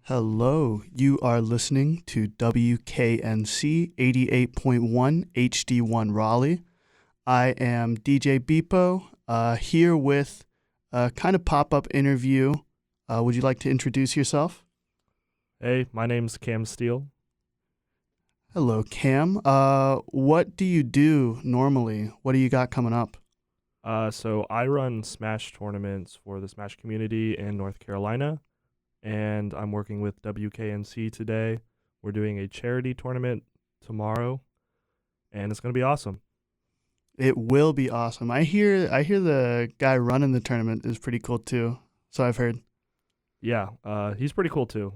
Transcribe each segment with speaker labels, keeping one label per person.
Speaker 1: Hello, you are listening to WKNC 88.1 HD1 Raleigh. I am DJ Beepo, here with a kind of pop-up interview. Would you like to introduce yourself?
Speaker 2: Hey, my name's Kam Steele.
Speaker 1: Hello, Cam. What do you do normally? What do you got coming up?
Speaker 2: So I run Smash tournaments for the Smash community in North Carolina, and I'm working with WKNC today. We're doing a charity tournament tomorrow, and it's going to be awesome.
Speaker 1: It will be awesome. I hear the guy running the tournament is pretty cool too. So I've heard.
Speaker 2: Yeah, he's pretty cool too.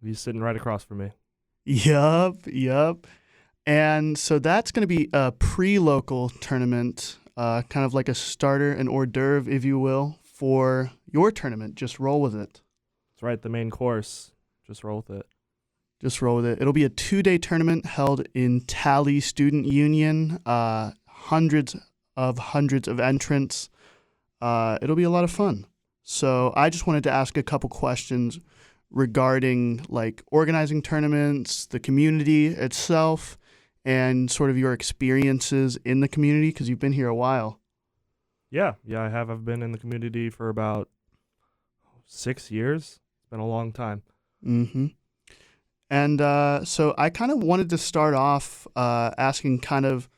Speaker 2: He's sitting right across from me.
Speaker 1: Yup. And so that's going to be a pre-local tournament, kind of like a starter, an hors d'oeuvre, if you will, for your tournament. Just roll with it.
Speaker 2: That's right, the main course. Just roll with it.
Speaker 1: Just roll with it. It'll be a 2-day tournament held in Tally Student Union. Hundreds of entrants. It'll be a lot of fun. So I just wanted to ask a couple questions regarding like organizing tournaments, the community itself, and sort of your experiences in the community because you've been here a while.
Speaker 2: Yeah, I have. I've been in the community for about 6 years. It's been a long time.
Speaker 1: Mm-hmm. And so I kind of wanted to start off asking kind of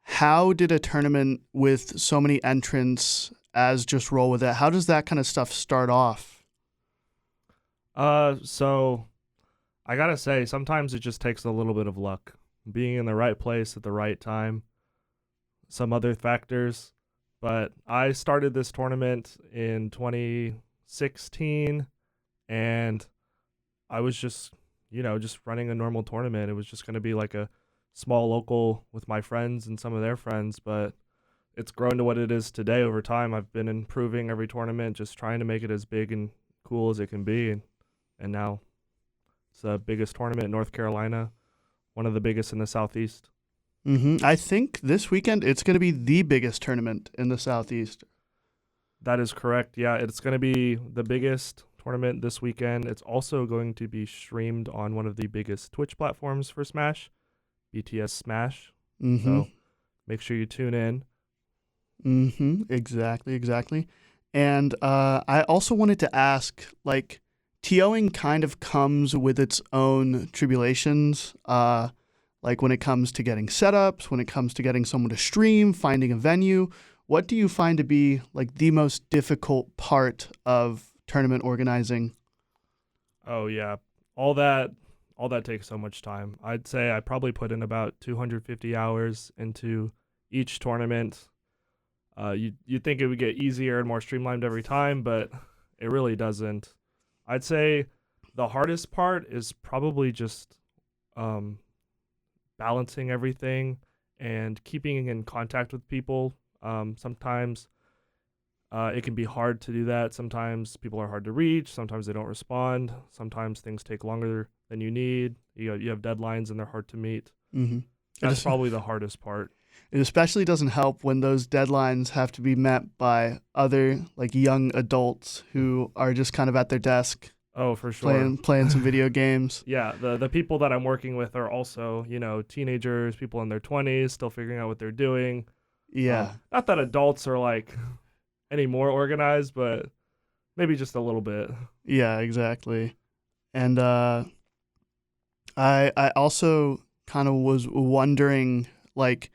Speaker 1: how did a tournament with so many entrants as just roll with it, how does that kind of stuff start off?
Speaker 2: So I gotta say, sometimes it just takes a little bit of luck. Being in the right place at the right time, some other factors. But I started this tournament in 2016, and I was just running a normal tournament. It was just going to be like a small local with my friends and some of their friends, but it's grown to what it is today over time. I've been improving every tournament, just trying to make it as big and cool as it can be, and now it's the biggest tournament in North Carolina, one of the biggest in the Southeast.
Speaker 1: Mm-hmm. I think this weekend it's going to be the biggest tournament in the Southeast.
Speaker 2: That is correct. Yeah, it's going to be the biggest tournament this weekend. It's also going to be streamed on one of the biggest Twitch platforms for Smash, BTS Smash.
Speaker 1: Mm-hmm.
Speaker 2: So make sure you tune in.
Speaker 1: Mm-hmm. Exactly. And I also wanted to ask, like, TOing kind of comes with its own tribulations, like when it comes to getting setups, when it comes to getting someone to stream, finding a venue. What do you find to be like the most difficult part of tournament organizing?
Speaker 2: Oh yeah, all that takes so much time. I'd say I probably put in about 250 hours into each tournament. You'd think it would get easier and more streamlined every time, but it really doesn't. I'd say the hardest part is probably just balancing everything and keeping in contact with people. Sometimes it can be hard to do that. Sometimes people are hard to reach. Sometimes they don't respond. Sometimes things take longer than you need. You have deadlines and they're hard to meet.
Speaker 1: Mm-hmm.
Speaker 2: That's probably the hardest part.
Speaker 1: It especially doesn't help when those deadlines have to be met by other like young adults who are just kind of at their desk.
Speaker 2: Oh, for sure.
Speaker 1: Playing some video games.
Speaker 2: Yeah, the people that I'm working with are also, teenagers, people in their 20s, still figuring out what they're doing.
Speaker 1: Yeah.
Speaker 2: Not that adults are like any more organized, but maybe just a little bit.
Speaker 1: Yeah, exactly. And I also kind of was wondering, like,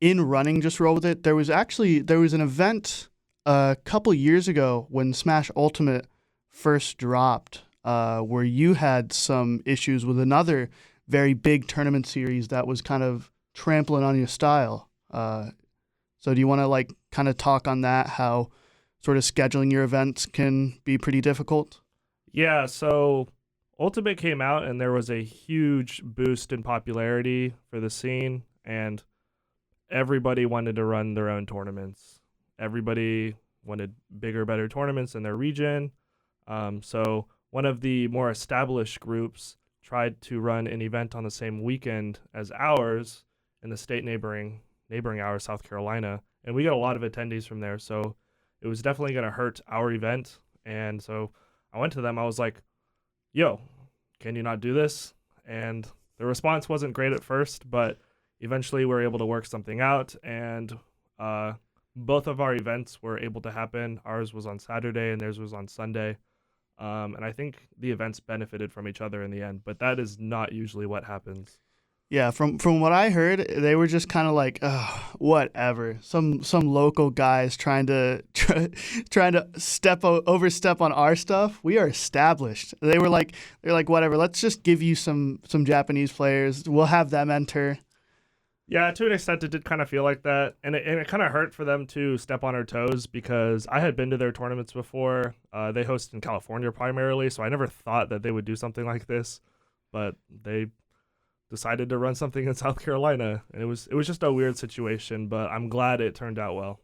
Speaker 1: in running Just Roll With It, there was an event a couple years ago when Smash Ultimate first dropped, where you had some issues with another very big tournament series that was kind of trampling on your style. So do you want to like kind of talk on that, how sort of scheduling your events can be pretty difficult?
Speaker 2: Yeah, so Ultimate came out and there was a huge boost in popularity for the scene, and everybody wanted to run their own tournaments. Everybody wanted bigger, better tournaments in their region. So one of the more established groups tried to run an event on the same weekend as ours in the state neighboring ours, South Carolina, and we got a lot of attendees from there. So it was definitely going to hurt our event. And so I went to them. I was like, yo, can you not do this? And the response wasn't great at first, but eventually we were able to work something out, and both of our events were able to happen. Ours was on Saturday and theirs was on Sunday. And I think the events benefited from each other in the end, but that is not usually what happens.
Speaker 1: Yeah, from what I heard, they were just kind of like, whatever. Some local guys trying to overstep on our stuff. We are established. They're like, whatever. Let's just give you some Japanese players. We'll have them enter.
Speaker 2: Yeah, to an extent, it did kind of feel like that, and it kind of hurt for them to step on our toes because I had been to their tournaments before. They host in California primarily, so I never thought that they would do something like this, but they decided to run something in South Carolina, and it was just a weird situation, but I'm glad it turned out well.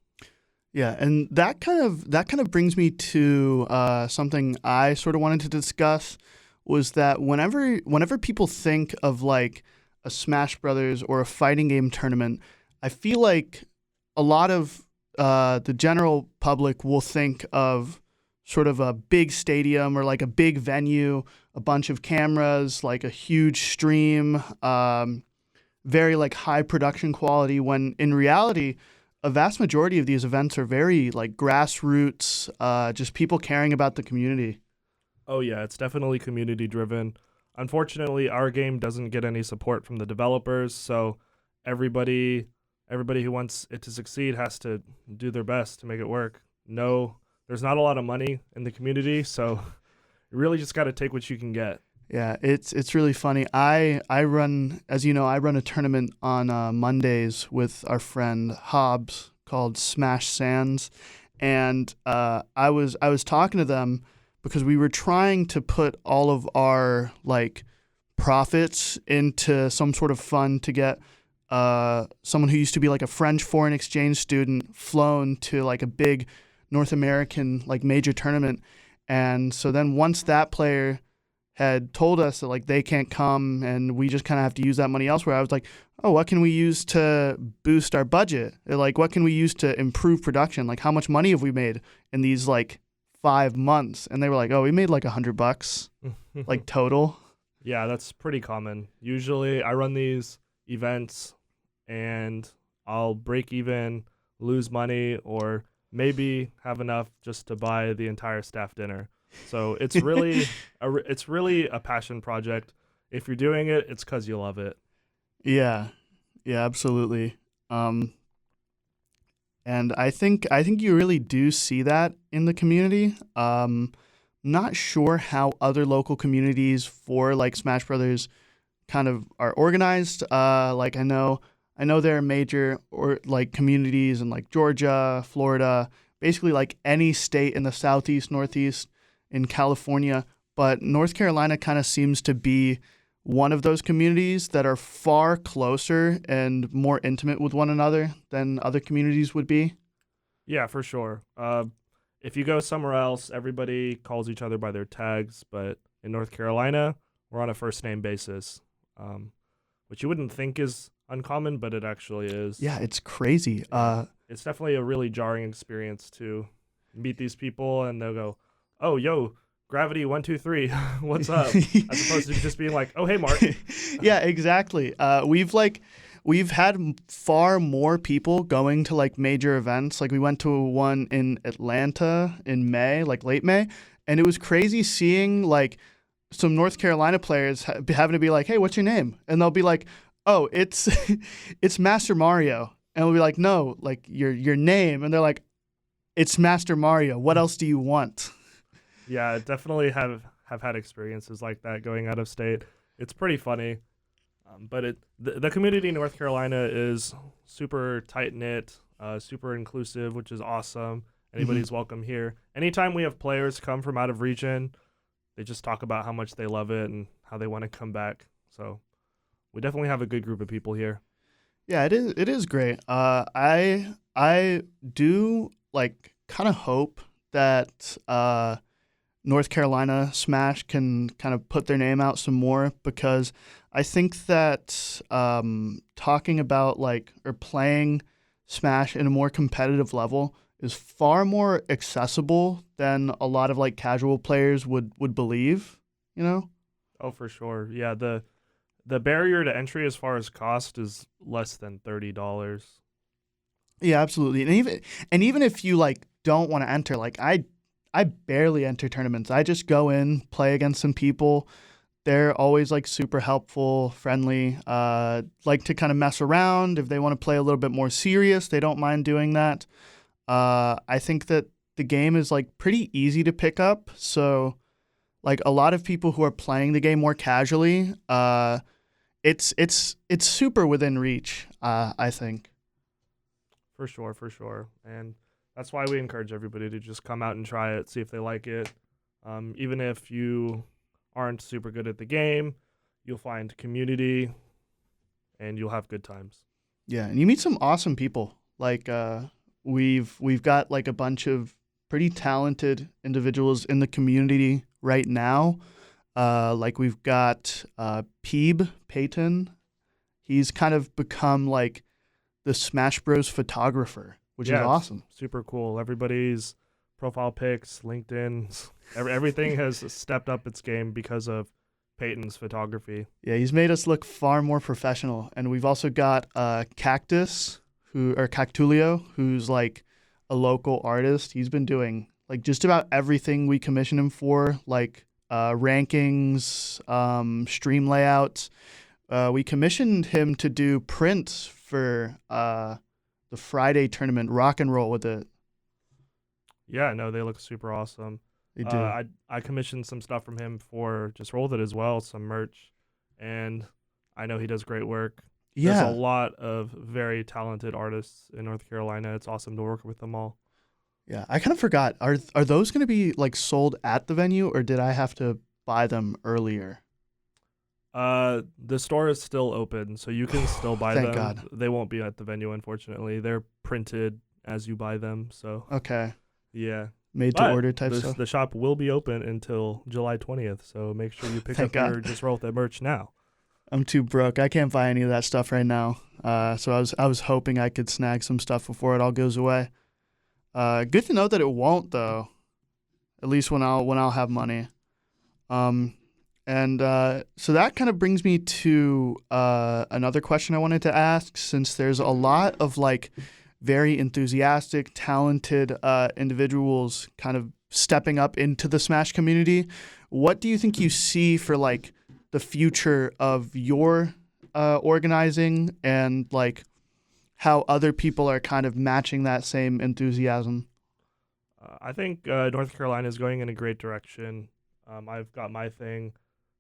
Speaker 1: Yeah, and that kind of brings me to something I sort of wanted to discuss, was that whenever people think of like a Smash Brothers or a fighting game tournament, I feel like a lot of the general public will think of sort of a big stadium or like a big venue, a bunch of cameras, like a huge stream, very like high production quality, when in reality, a vast majority of these events are very like grassroots, just people caring about the community.
Speaker 2: Oh yeah, it's definitely community driven. Unfortunately, our game doesn't get any support from the developers, so everybody who wants it to succeed has to do their best to make it work. No, there's not a lot of money in the community, so you really just got to take what you can get.
Speaker 1: Yeah, it's really funny. I run, as you know, I run a tournament on Mondays with our friend Hobbs called Smash Sands, and I was talking to them because we were trying to put all of our like profits into some sort of fund to get someone who used to be like a French foreign exchange student flown to like a big North American like major tournament. And so then once that player had told us that like they can't come and we just kind of have to use that money elsewhere, I was like, oh, what can we use to boost our budget? Like, what can we use to improve production? Like, how much money have we made in these like 5 months? And they were like, oh, we made like $100 like total.
Speaker 2: Yeah, that's pretty common. Usually I run these events and I'll break even, lose money, or maybe have enough just to buy the entire staff dinner. So it's really a passion project. If you're doing it, it's because you love it.
Speaker 1: Yeah, absolutely. And I think you really do see that in the community. Not sure how other local communities for like Smash Brothers kind of are organized. Like I know there are major or like communities in like Georgia, Florida, basically like any state in the Southeast, Northeast, in California, but North Carolina kind of seems to be one of those communities that are far closer and more intimate with one another than other communities would be.
Speaker 2: Yeah, for sure. If you go somewhere else, everybody calls each other by their tags, but in North Carolina, we're on a first name basis, which you wouldn't think is uncommon, but it actually is.
Speaker 1: Yeah, it's crazy.
Speaker 2: It's definitely a really jarring experience to meet these people and they'll go, oh, yo, Gravity 123, what's up? As opposed to just being like, oh, hey, Mark.
Speaker 1: Yeah, exactly. We've had far more people going to like major events. Like we went to one in Atlanta in May, like late May, and it was crazy seeing like some North Carolina players having to be like, hey, what's your name? And they'll be like, oh, it's Master Mario. And we'll be like, no, like your name. And they're like, it's Master Mario. What else do you want?
Speaker 2: Yeah, definitely have had experiences like that going out of state. It's pretty funny, but the community in North Carolina is super tight-knit, super inclusive, which is awesome. Anybody's welcome here. Anytime we have players come from out of region, they just talk about how much they love it and how they want to come back. So we definitely have a good group of people here.
Speaker 1: Yeah, it is great. I do like kind of hope that North Carolina Smash can kind of put their name out some more, because I think that talking about like or playing Smash in a more competitive level is far more accessible than a lot of like casual players would believe, you know?
Speaker 2: Oh, for sure. Yeah, the barrier to entry as far as cost is less than $30.
Speaker 1: Yeah, absolutely. And even if you like don't want to enter, like I barely enter tournaments. I just go in, play against some people. They're always like super helpful, friendly, like to kind of mess around. If they want to play a little bit more serious, they don't mind doing that. I think that the game is like pretty easy to pick up. So like a lot of people who are playing the game more casually, it's super within reach, I think.
Speaker 2: For sure, for sure. And that's why we encourage everybody to just come out and try it, see if they like it. Even if you aren't super good at the game, you'll find community and you'll have good times.
Speaker 1: Yeah, and you meet some awesome people. Like we've got like a bunch of pretty talented individuals in the community right now. Like we've got Peeb Peyton. He's kind of become like the Smash Bros photographer, which is awesome.
Speaker 2: Super cool. Everybody's profile pics, LinkedIn, everything has stepped up its game because of Peyton's photography.
Speaker 1: Yeah, he's made us look far more professional. And we've also got Cactulio, who's like a local artist. He's been doing like just about everything we commission him for, like rankings, stream layouts. We commissioned him to do prints for the Friday tournament, rock and roll with it.
Speaker 2: Yeah, no, they look super awesome.
Speaker 1: They do.
Speaker 2: I commissioned some stuff from him for Just Roll With It as well, some merch, and I know he does great work.
Speaker 1: Yeah.
Speaker 2: There's a lot of very talented artists in North Carolina. It's awesome to work with them all.
Speaker 1: Yeah, I kind of forgot. Are those going to be like sold at the venue, or did I have to buy them earlier?
Speaker 2: The store is still open, so you can still buy them.
Speaker 1: Thank God.
Speaker 2: They won't be at the venue, unfortunately. They're printed as you buy them, so
Speaker 1: Okay.
Speaker 2: yeah.
Speaker 1: Made to order type stuff.
Speaker 2: The shop will be open until July 20th, so make sure you pick
Speaker 1: Thank
Speaker 2: up
Speaker 1: God.
Speaker 2: your Just Roll With It merch now.
Speaker 1: I'm too broke. I can't buy any of that stuff right now. So I was hoping I could snag some stuff before it all goes away. Good to know that it won't though. At least when I'll have money. And so that kind of brings me to another question I wanted to ask, since there's a lot of like very enthusiastic, talented individuals kind of stepping up into the Smash community. What do you think you see for like the future of your organizing, and like how other people are kind of matching that same enthusiasm?
Speaker 2: I think North Carolina is going in a great direction. I've got my thing,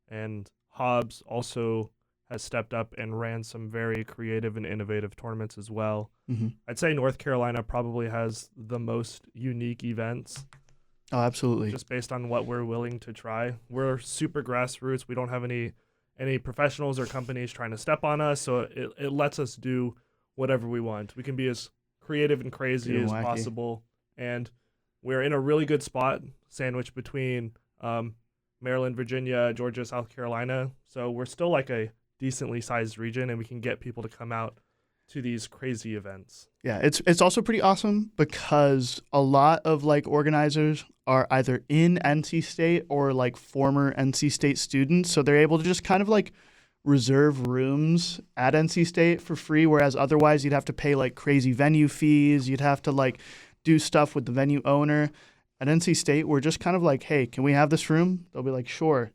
Speaker 2: and Hobbs also has stepped up and ran some very creative and innovative tournaments as well.
Speaker 1: Mm-hmm.
Speaker 2: I'd say North Carolina probably has the most unique events.
Speaker 1: Oh, absolutely.
Speaker 2: Just based on what we're willing to try. We're super grassroots. We don't have any professionals or companies trying to step on us, so it lets us do whatever we want. We can be as creative and crazy as possible, and we're in a really good spot, sandwiched between Maryland, Virginia, Georgia, South Carolina. So we're still like a decently sized region, and we can get people to come out to these crazy events.
Speaker 1: Yeah, it's also pretty awesome because a lot of like organizers are either in NC State or like former NC State students, so they're able to just kind of like reserve rooms at NC State for free, whereas otherwise you'd have to pay like crazy venue fees, you'd have to like do stuff with the venue owner. At NC State, we're just kind of like, hey, can we have this room? They'll be like, sure.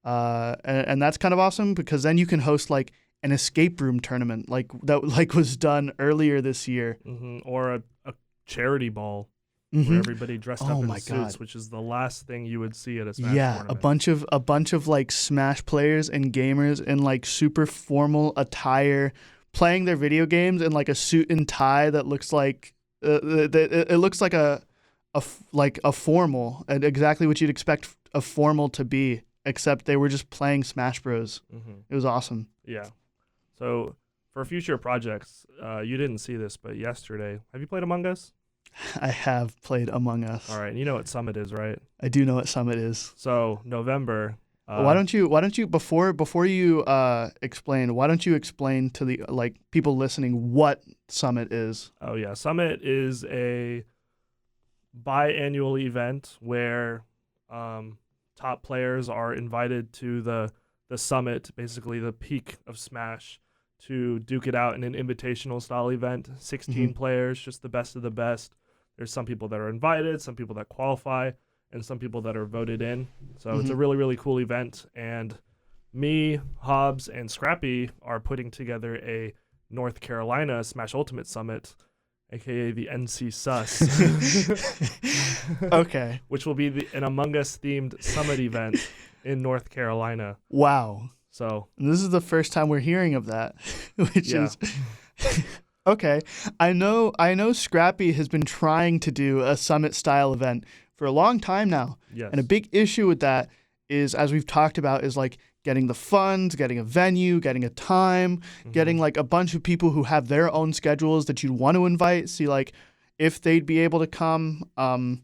Speaker 1: And that's kind of awesome because then you can host like an escape room tournament like that like was done earlier this year.
Speaker 2: Mm-hmm. Or a charity ball
Speaker 1: Mm-hmm.
Speaker 2: where everybody dressed up in
Speaker 1: my
Speaker 2: suits,
Speaker 1: God.
Speaker 2: which is the last thing you would see at a Smash
Speaker 1: Yeah,
Speaker 2: tournament.
Speaker 1: a bunch of like Smash players and gamers in like super formal attire playing their video games in like a suit and tie that looks like it looks like a formal, and exactly what you'd expect a formal to be, except they were just playing Smash Bros.
Speaker 2: Mm-hmm.
Speaker 1: It was awesome.
Speaker 2: Yeah. So for future projects, you didn't see this, but yesterday, have you played Among Us?
Speaker 1: I have played Among Us.
Speaker 2: All right, and you know what Summit is, right?
Speaker 1: I do know what Summit is.
Speaker 2: So November.
Speaker 1: Why don't you before you explain? Why don't you explain to the like people listening what Summit is?
Speaker 2: Oh yeah, Summit is a biannual event where top players are invited to the summit, basically the peak of Smash, to duke it out in an invitational style event. 16 players, just the best of the best. There's some people that are invited, some people that qualify, and some people that are voted in. So it's a really, really cool event. And me, Hobbs, and Scrappy are putting together a North Carolina Smash Ultimate Summit, aka the NC Sus.
Speaker 1: Okay.
Speaker 2: Which will be an Among Us themed summit event in North Carolina.
Speaker 1: Wow.
Speaker 2: So
Speaker 1: and this is the first time we're hearing of that, which is okay. I know Scrappy has been trying to do a summit style event for a long time now.
Speaker 2: Yes.
Speaker 1: And a big issue with that is, as we've talked about, is like getting the funds, getting a venue, getting a time, getting like a bunch of people who have their own schedules that you'd want to invite, see like if they'd be able to come. And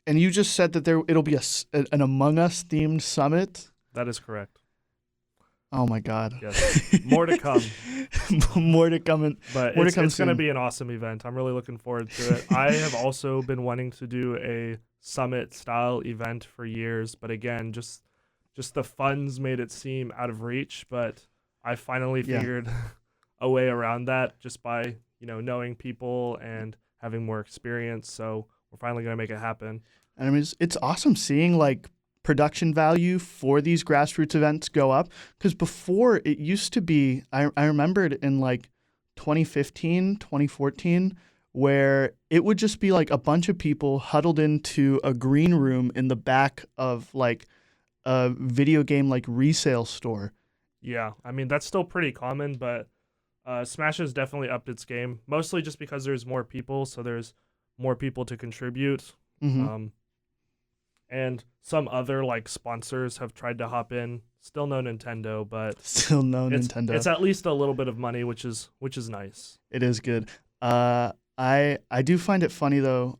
Speaker 1: you just said that it'll be an Among Us themed summit.
Speaker 2: That is correct.
Speaker 1: Oh my God.
Speaker 2: Yes. More to come.
Speaker 1: More to come.
Speaker 2: But it's going to be an awesome event. I'm really looking forward to it. I have also been wanting to do a summit style event for years, but again, just the funds made it seem out of reach. But I finally figured a way around that just by, knowing people and having more experience. So we're finally going to make it happen.
Speaker 1: And I mean, it's awesome seeing like production value for these grassroots events go up, because before it used to be, I remembered in like 2015, 2014, where it would just be like a bunch of people huddled into a green room in the back of like a video game like resale store.
Speaker 2: Yeah, I mean, that's still pretty common, but Smash has definitely upped its game, mostly just because there's more people, so there's more people to contribute. And some other like sponsors have tried to hop in. Still no Nintendo, but
Speaker 1: Nintendo.
Speaker 2: It's at least a little bit of money, which is nice.
Speaker 1: It is good. I do find it funny though.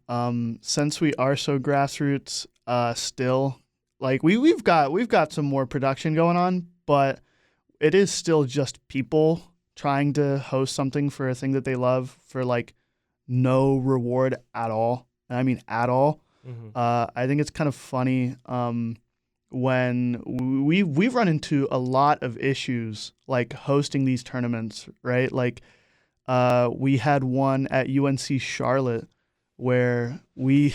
Speaker 1: Since we are so grassroots, still like we've got some more production going on, but it is still just people trying to host something for a thing that they love for like no reward at all. And I mean at all. I think it's kind of funny when we've run into a lot of issues like hosting these tournaments, right? Like we had one at UNC Charlotte where we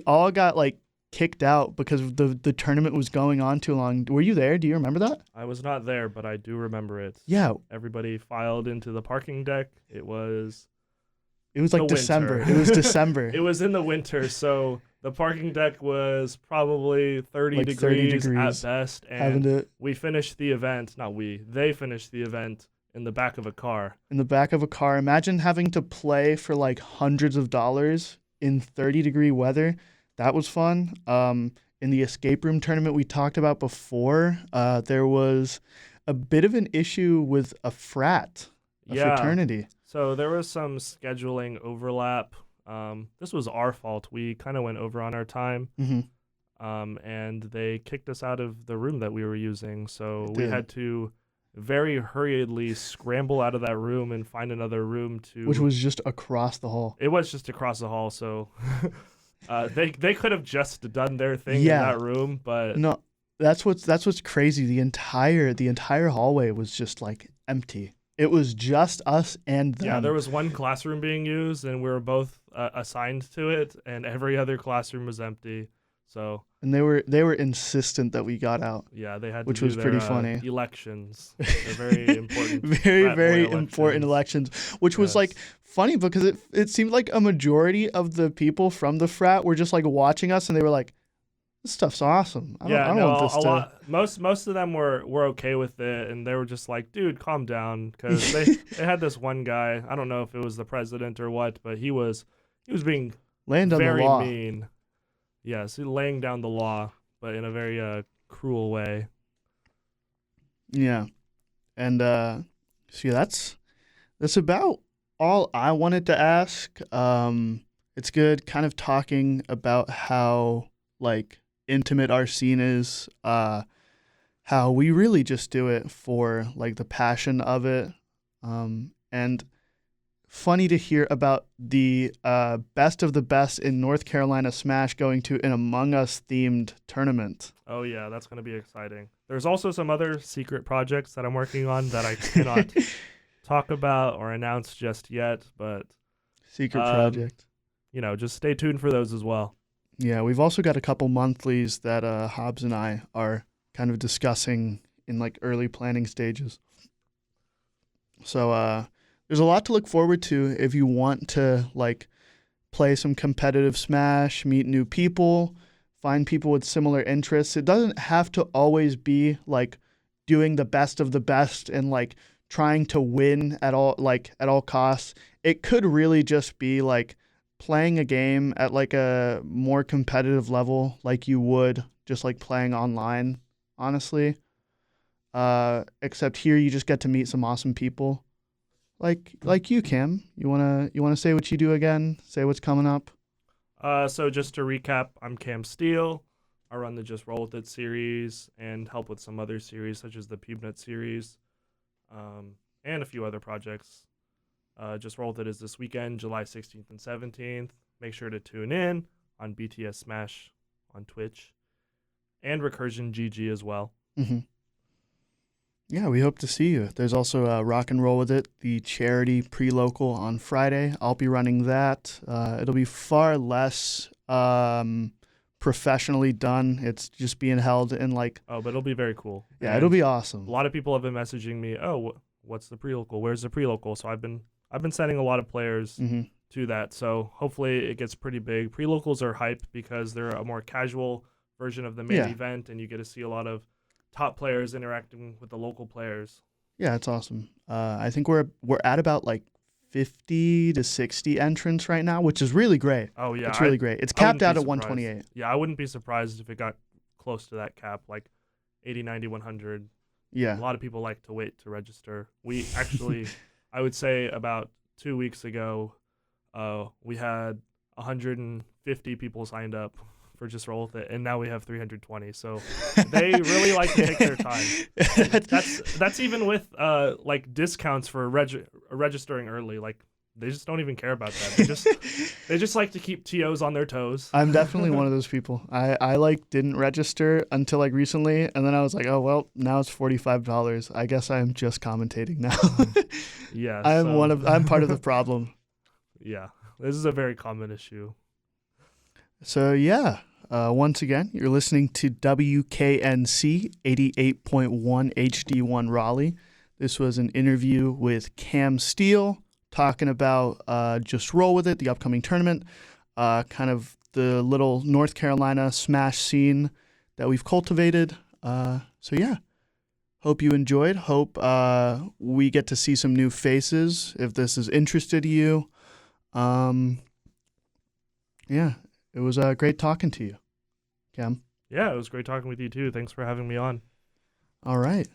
Speaker 1: all got like kicked out because the tournament was going on too long. Were you there? Do you remember that?
Speaker 2: I was not there, but I do remember it.
Speaker 1: Yeah.
Speaker 2: Everybody filed into the parking deck. It was
Speaker 1: like December. It was December.
Speaker 2: It was in the winter, so the parking deck was probably 30 degrees at best. And we finished the event. They finished the event in the back of a car.
Speaker 1: In the back of a car. Imagine having to play for like hundreds of dollars in 30-degree weather. That was fun. In the escape room tournament we talked about before, there was a bit of an issue with a fraternity.
Speaker 2: So there was some scheduling overlap. This was our fault. We kind of went over on our time, and they kicked us out of the room that we were using. So we had to very hurriedly scramble out of that room and find another room
Speaker 1: which was just across the hall.
Speaker 2: It was just across the hall, so they could have just done their thing in that room, but
Speaker 1: no, that's what's crazy. The entire hallway was just like empty. It was just us and them.
Speaker 2: Yeah, there was one classroom being used, and we were both assigned to it, and every other classroom was empty. So.
Speaker 1: And they were insistent that we got out.
Speaker 2: Yeah, they had to
Speaker 1: which
Speaker 2: do
Speaker 1: was
Speaker 2: their,
Speaker 1: pretty funny.
Speaker 2: Elections. They're very important.
Speaker 1: very important elections, which was like funny because it seemed like a majority of the people from the frat were just like watching us, and they were like, "This stuff's awesome. I don't want this to."
Speaker 2: Most of them were okay with it, and they were just like, "Dude, calm down," because they had this one guy. I don't know if it was the president or what, but he was being very mean. Yes, laying down the law, but in a very cruel way.
Speaker 1: Yeah, and so that's about all I wanted to ask. It's good kind of talking about how like intimate our scene is, how we really just do it for like the passion of it, and funny to hear about the best of the best in North Carolina Smash going to an Among Us themed tournament.
Speaker 2: Oh yeah, that's going to be exciting. There's also some other secret projects that I'm working on that I cannot talk about or announce just yet, but
Speaker 1: Secret project.
Speaker 2: Just stay tuned for those as well.
Speaker 1: Yeah, we've also got a couple monthlies that Hobbs and I are kind of discussing in like early planning stages. So there's a lot to look forward to if you want to like play some competitive Smash, meet new people, find people with similar interests. It doesn't have to always be like doing the best of the best and like trying to win at all costs. It could really just be like playing a game at like a more competitive level like you would just like playing online, honestly. Except here you just get to meet some awesome people. Like you, Kam. You wanna say what you do again? Say what's coming up?
Speaker 2: So just to recap, I'm Kam Steele. I run the Just Roll With It series and help with some other series such as the PubeNut series, and a few other projects. Just Roll With It is this weekend, July 16th and 17th. Make sure to tune in on BTS Smash on Twitch and Recursion GG as well.
Speaker 1: Mm-hmm. Yeah, we hope to see you. There's also Rock and Roll With It, the charity pre-local on Friday. I'll be running that. It'll be far less professionally done. It's just being held in like...
Speaker 2: Oh, but it'll be very cool.
Speaker 1: Yeah,
Speaker 2: and
Speaker 1: it'll be awesome.
Speaker 2: A lot of people have been messaging me, what's the pre-local? Where's the pre-local? So I've been sending a lot of players to that. So hopefully it gets pretty big. Pre-locals are hype because they're a more casual version of the main event, and you get to see a lot of top players interacting with the local players.
Speaker 1: Yeah, it's awesome. I think we're at about like 50 to 60 entrants right now, which is really great.
Speaker 2: Oh yeah,
Speaker 1: it's really great. It's capped out at 128.
Speaker 2: Yeah, I wouldn't be surprised if it got close to that cap, like 80, 90, 100.
Speaker 1: Yeah,
Speaker 2: a lot of people like to wait to register. We actually, I would say about 2 weeks ago, we had 150 people signed up for Just Roll With It, and now we have 320. So they really like to take their time. That's even with like discounts for registering early. Like they just don't even care about that. They just like to keep TOs on their toes.
Speaker 1: I'm definitely one of those people. I like didn't register until like recently, and then I was like, oh well, now it's $45. I guess I'm just commentating now.
Speaker 2: Yeah,
Speaker 1: I'm part of the problem.
Speaker 2: Yeah, this is a very common issue.
Speaker 1: So yeah. Once again, you're listening to WKNC 88.1 HD1 Raleigh. This was an interview with Kam Steele talking about Just Roll With It, the upcoming tournament, kind of the little North Carolina Smash scene that we've cultivated. So yeah, hope you enjoyed. Hope we get to see some new faces if this has interested you. Yeah, it was great talking to you. Kam?
Speaker 2: Yeah, it was great talking with you too. Thanks for having me on.
Speaker 1: All right.